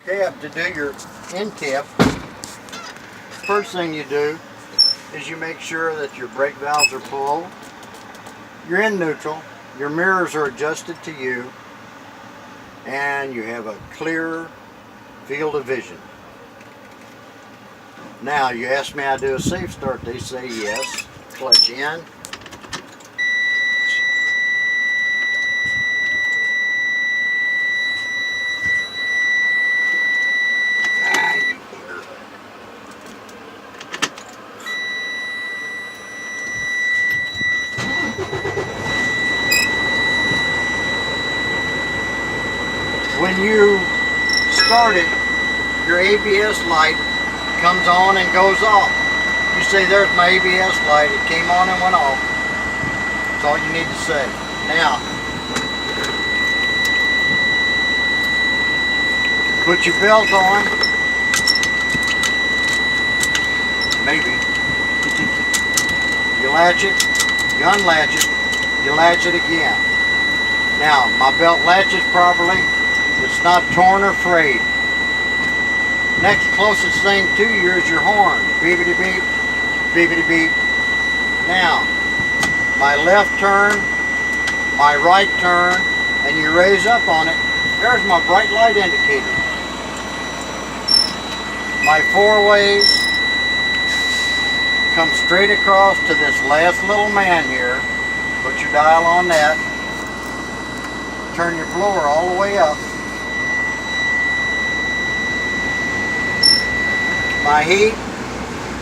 Cap, to do your end cap, first thing you do is you make sure that your brake valves are full, you're in neutral, your mirrors are adjusted to you, and you have a clear field of vision. Now, you ask me how to do a safe start, they say yes. Clutch in. When you start it, your ABS light comes on and goes off. You say, there's my ABS light, it came on and went off. That's all you need to say. Now, put your belt on. Maybe. You latch it, you unlatch it, you latch it again. Now, my belt latches properly. It's not torn or frayed. Next closest thing to you is your horn. Beepity beep, beepity beep. Now, my left turn, my right turn, and you raise up on it. There's my bright light indicator. My four ways come straight across to this last little man here. Put your dial on that. Turn your blower all the way up. My heat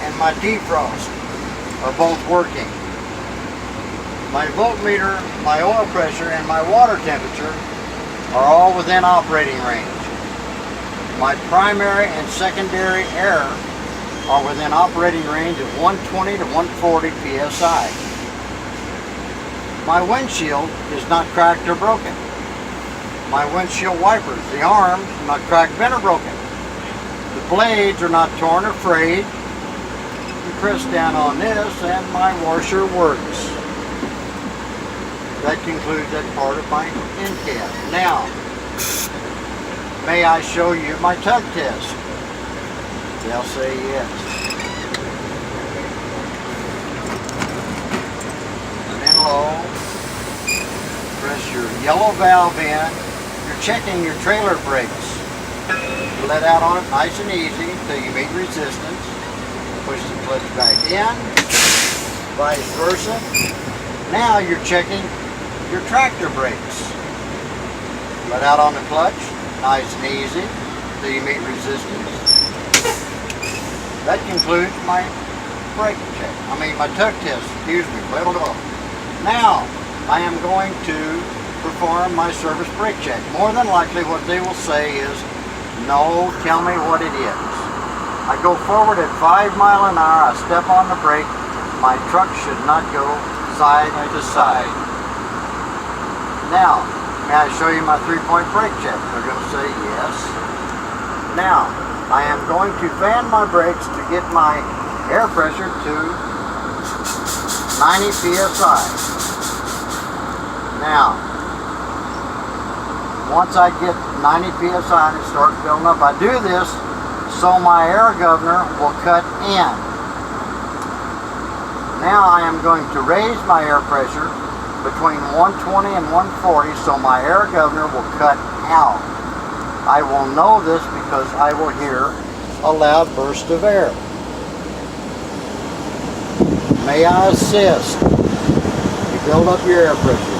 and my defrost are both working. My voltmeter, my oil pressure, and my water temperature are all within operating range. My primary and secondary air are within operating range of 120 to 140 psi. My windshield is not cracked or broken. My windshield wipers, the arms, are not cracked, bent, or broken. The blades are not torn or frayed. You press down on this and my washer works. That concludes that part of my end cap. Now, may I show you my tug test? They'll say yes. Turn in low. Press your yellow valve in. You're checking your trailer brakes. Let out on it nice and easy until you meet resistance. Push the clutch back in, vice versa. Now you're checking your tractor brakes. Let out on the clutch, nice and easy until you meet resistance. That concludes my brake check. My tug test, excuse me. Now I am going to perform my service brake check. More than likely what they will say is, no, tell me what it is. I go forward at 5 miles an hour, I step on the brake, my truck should not go side to side. Now, may I show you my 3-point brake check? They're going to say yes. Now, I am going to fan my brakes to get my air pressure to 90 psi. Now, once I get 90 psi and it starts building up, I do this so my air governor will cut in. Now I am going to raise my air pressure between 120 and 140 so my air governor will cut out. I will know this because I will hear a loud burst of air. May I assist? You build up your air pressure.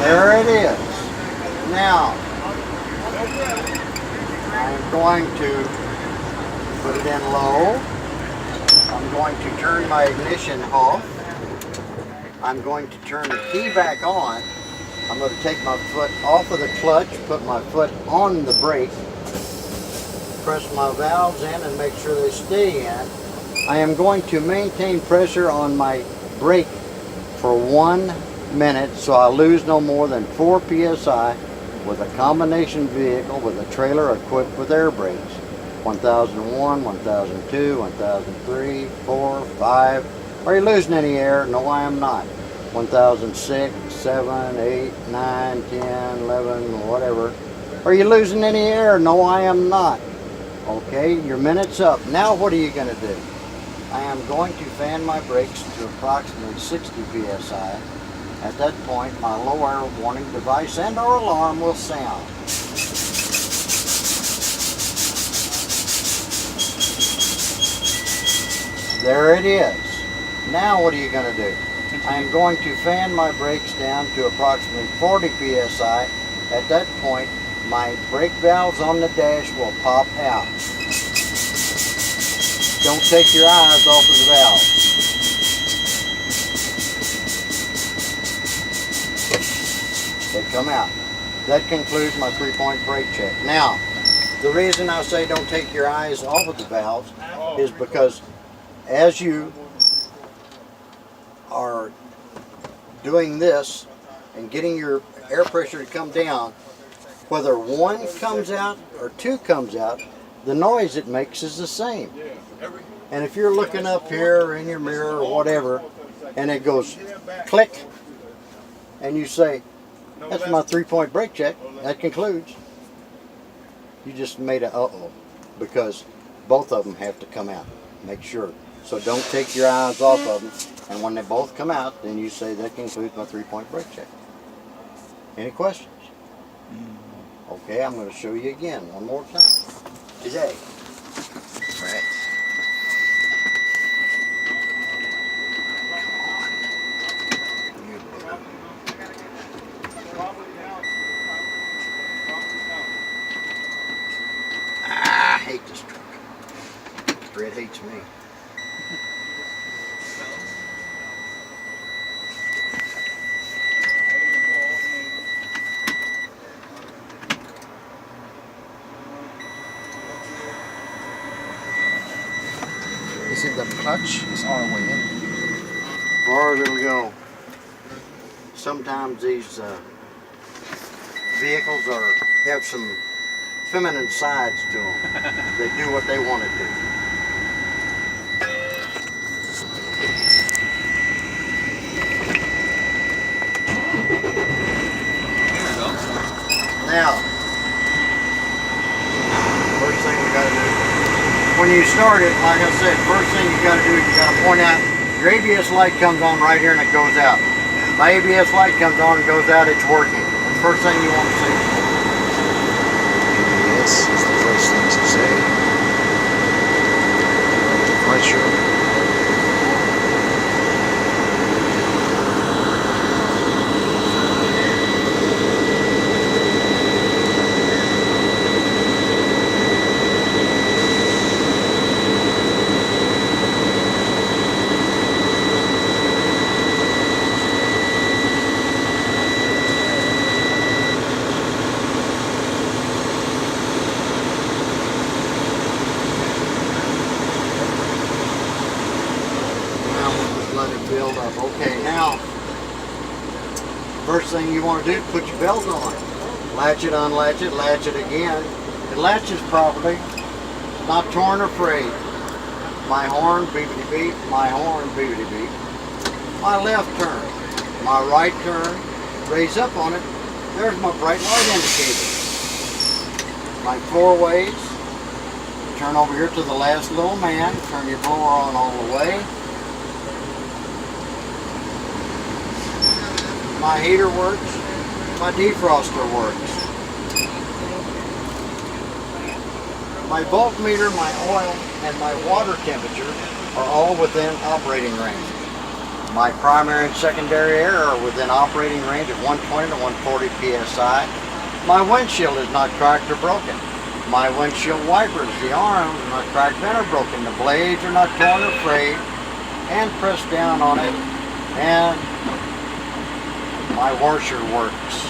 There it is. Now, I'm going to put it in low. I'm going to turn my ignition off. I'm going to turn the key back on. I'm going to take my foot off of the clutch, put my foot on the brake, press my valves in and make sure they stay in. I am going to maintain pressure on my brake for 1 minutes, so I lose no more than 4 psi with a combination vehicle with a trailer equipped with air brakes. 1001, 1002, 1003, 4, 5. Are you losing any air? No, I am not. 1006, 7, 8, 9, 10, 11, whatever. Are you losing any air? No, I am not. Okay, your minute's up. Now what are you going to do? I am going to fan my brakes to approximately 60 psi. At that point, my low air warning device and our alarm will sound. There it is. Now what are you going to do? I am going to fan my brakes down to approximately 40 psi. At that point, my brake valves on the dash will pop out. Don't take your eyes off of the valve. They come out. That concludes my 3-point brake check. Now, the reason I say don't take your eyes off of the valves is because as you are doing this and getting your air pressure to come down, whether 1 comes out or 2 comes out, the noise it makes is the same. And if you're looking up here or in your mirror or whatever, and it goes click, and you say, that's my 3-point brake check, that concludes, you just made a uh-oh, because both of them have to come out. Make sure. So don't take your eyes off of them, and when they both come out, then you say that concludes my 3-point brake check. Any questions? Okay, I'm going to show you again one more time. Today. Right. I hate this truck. Fred hates me. You see the clutch is all the way in. As far as it'll go. Sometimes these vehicles have some feminine sides to them. They do what they want to do. Now, first thing we got to do, when you start it, like I said, first thing you got to do is you got to point out your ABS light comes on right here and it goes out. My ABS light comes on and goes out, it's working. That's the first thing you want to see. ABS is the first thing to say. Quite sure. Let it build up. Okay, now, first thing you want to do is put your belt on. Latch it, unlatch it, latch it again. It latches properly, not torn or frayed. My horn, beepity beep, my horn, beepity beep. My left turn, my right turn, raise up on it. There's my bright light indicator. My 4 ways. Turn over here to the last little man, turn your blower on all the way. My heater works, my defroster works. My voltmeter, my oil, and my water temperature are all within operating range. My primary and secondary air are within operating range of 120 to 140 psi. My windshield is not cracked or broken. My windshield wipers, the arms are not cracked or broken. The blades are not torn or frayed. And press down on it, and my washer works.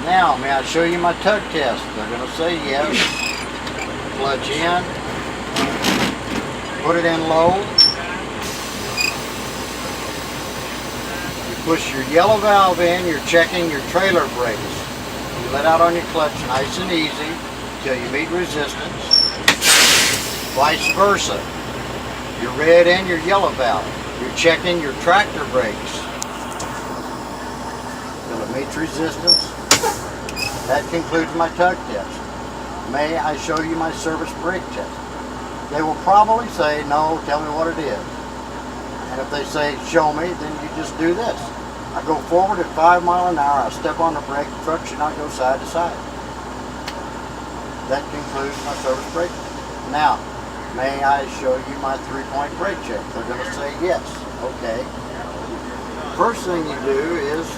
Now, may I show you my tug test? They're going to say yes. Clutch in. Put it in low. push your yellow valve in, you're checking your trailer brakes. You let out on your clutch nice and easy until you meet resistance. Vice versa. Your red and your yellow valve. You're checking your tractor brakes. Till it meets resistance. That concludes my tug test. May I show you my service brake test? They will probably say, no, tell me what it is. And if they say, show me, then you just do this. I go forward at 5 miles an hour, I step on the brake, the truck should not go side to side. That concludes my service brake. Now, may I show you my 3-point brake check? They're going to say yes. Okay. First thing you do is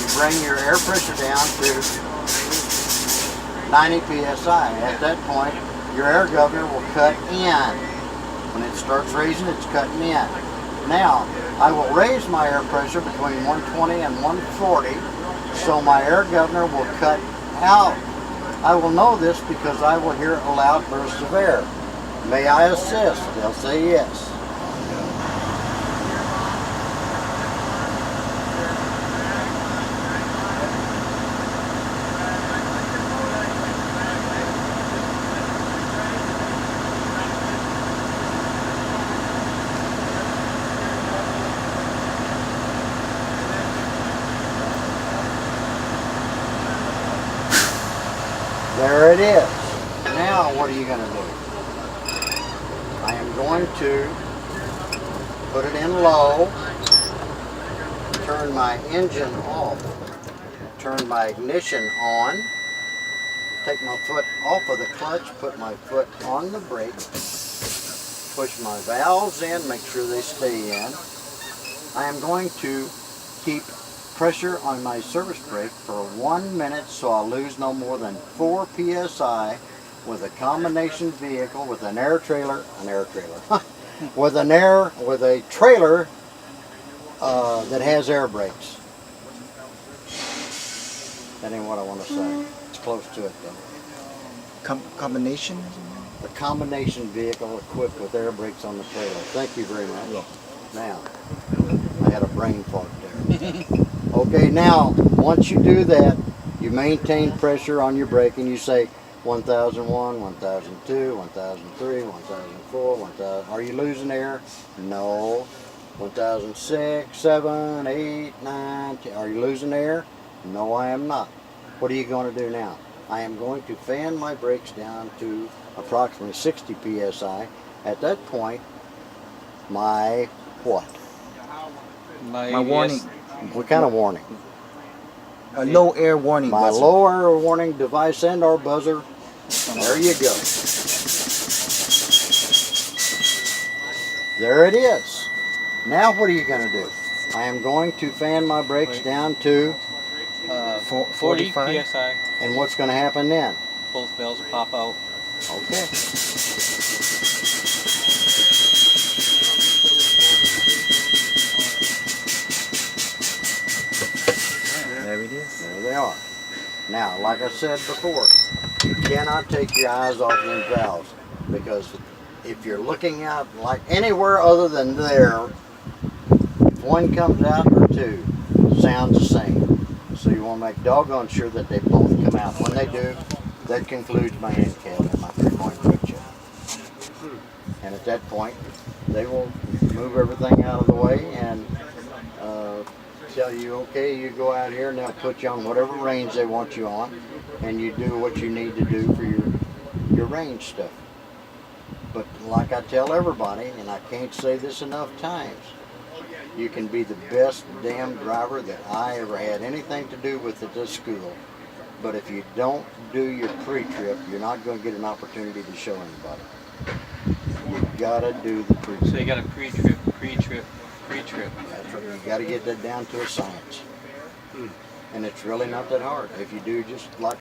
you bring your air pressure down to 90 psi. At that point, your air governor will cut in. When it starts raising, it's cutting in. Now, I will raise my air pressure between 120 and 140, so my air governor will cut out. I will know this because I will hear a loud burst of air. May I assist? They'll say yes. There it is. Now what are you going to do? I am going to put it in low, turn my engine off, turn my ignition on, take my foot off of the clutch, put my foot on the brake, push my valves in, make sure they stay in. I am going to keep pressure on my service brake for 1 minute, so I'll lose no more than 4 psi with a combination vehicle with an air trailer, with a trailer that has air brakes. That ain't what I want to say. It's close to it though. Combination? The combination vehicle equipped with air brakes on the trailer. Thank you very much. Yeah. Now, I had a brain fart there. Okay, now, once you do that, you maintain pressure on your brake and you say 1001, 1002, 1003, 1004, 1000. Are you losing air? No. 1006, 7, 8, 9, 10. Are you losing air? No, I am not. What are you going to do now? I am going to fan my brakes down to approximately 60 psi. At that point, my what? My warning. What kind of warning? A low air warning. My buzzer. low air warning device and our buzzer. There you go. There it is. Now what are you going to do? I am going to fan my brakes down to 40 45? psi. and what's going to happen then? Both valves will pop out. Okay. There it is. There they are. Now, like I said before, you cannot take your eyes off them valves because if you're looking out like anywhere other than there, if one comes out or two, sounds the same. So you want to make doggone sure that they both come out. When they do, that concludes my end cab and my 3-point brake check. And at that point, they will move everything out of the way and tell you, okay, you go out here and they'll put you on whatever range they want you on, and you do what you need to do for your range stuff. But like I tell everybody, and I can't say this enough times, you can be the best damn driver that I ever had anything to do with at this school, but if you don't do your pre-trip, you're not going to get an opportunity to show anybody. You gotta do the pre-trip. So you got a pre-trip. That's right. You got to get that down to a science. And it's really not that hard if you do just like